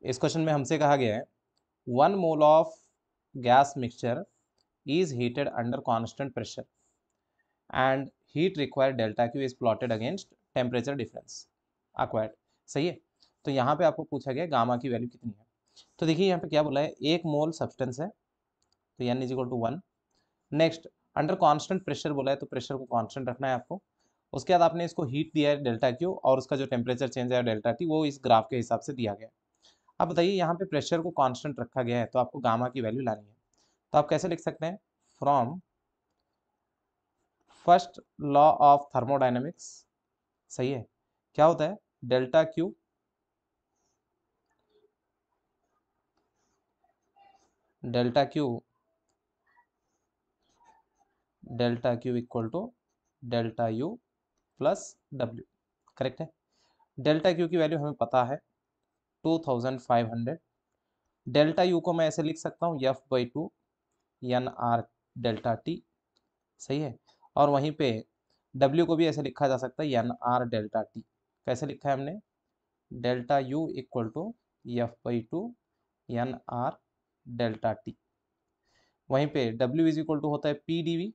इस क्वेश्चन में हमसे कहा गया है 1 mole of gas mixture is heated under constant pressure and heat required delta Q is plotted against temperature difference acquired। सही है। तो यहाँ पे आपको पूछा गया गामा की वैल्यू कितनी है। तो देखिए यहाँ पे क्या बोला है, 1 मोल सब्सटेंस है तो n is equal to 1। Next under constant pressure बोला है तो प्रेशर को कांस्टेंट रखना है आपको। उसके बाद आपने इसको हीट दिया है डेल्टा क्यू और उसका जो टेम्परेचर चेंज है डेल्टा टी वो इस ग्राफ के हिसाब से दिया गया है। अब बताइए यहाँ पे प्रेशर को कांस्टेंट रखा गया है तो आपको गामा की वैल्यू लानी है। तो आप कैसे लिख सकते हैं, from first law of thermodynamics. सही है। क्या होता है, delta Q delta Q delta Q equal to delta U plus W. Correct है। डेल्टा क्यू की वैल्यू हमें पता है 2500। डेल्टा यू को मैं ऐसे लिख सकता हूँ F by two N R delta T. सही है। और वहीं पे डब्ल्यू को भी ऐसे लिखा जा सकता है एन आर डेल्टा टी। कैसे लिखा है हमने, delta U equal to F by two N R delta T. वहीं पे डब्ल्यू इज इक्वल टू होता है P D V.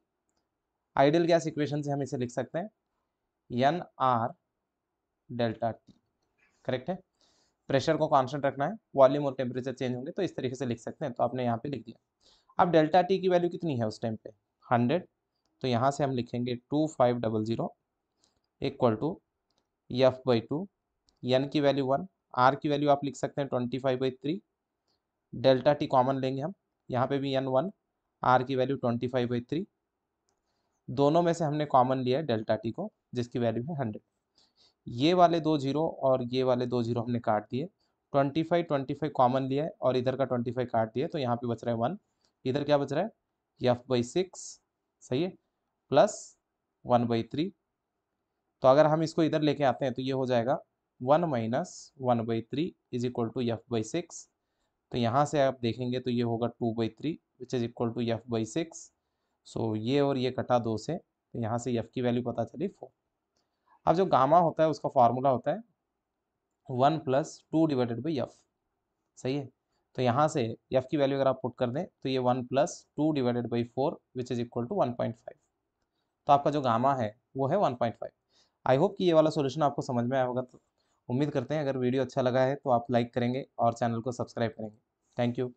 Ideal gas equation से हम इसे लिख सकते हैं N R delta T. Correct है। प्रेशर को कांस्टेंट रखना है, वॉल्यूम और टेम्परेचर चेंज होंगे तो इस तरीके से लिख सकते हैं। तो आपने यहाँ पे लिख दिया। अब डेल्टा टी की वैल्यू कितनी है उस टाइम पे, 100। तो यहाँ से हम लिखेंगे 2500 equal to F by two, N की वैल्यू 1, आर की वैल्यू आप लिख सकते हैं 25/3। डेल्टा टी कॉमन लेंगे हम, यहाँ पे भी एन 1, आर की वैल्यू 25/3। दोनों में से हमने कॉमन लिया है डेल्टा टी को जिसकी वैल्यू है 100। ये वाले दो जीरो और ये वाले दो जीरो हमने काट दिए। 25 कॉमन लिया है और इधर का 25 काट दिया तो यहाँ पे बच रहा है 1। इधर क्या बच रहा है, एफ बाई 6। सही है, प्लस 1/3। तो अगर हम इसको इधर लेके आते हैं तो ये हो जाएगा 1 minus 1/3 is equal to F by 6। तो यहाँ से आप देखेंगे तो ये होगा 2/3 which is equal to F by 6। So ये और ये कटा 2 से तो यहाँ से एफ की वैल्यू पता चली 4। अब जो गामा होता है उसका फॉर्मूला होता है 1 प्लस 2 डिवाइडेड बाई एफ। सही है। तो यहाँ से एफ की वैल्यू अगर आप पुट कर दें तो ये 1 plus 2 divided by 4 which is equal to 1.5। तो आपका जो गामा है वो है 1.5। आई होप कि ये वाला सॉल्यूशन आपको समझ में आया होगा। तो उम्मीद करते हैं अगर वीडियो अच्छा लगा है तो आप लाइक करेंगे और चैनल को सब्सक्राइब करेंगे। Thank you.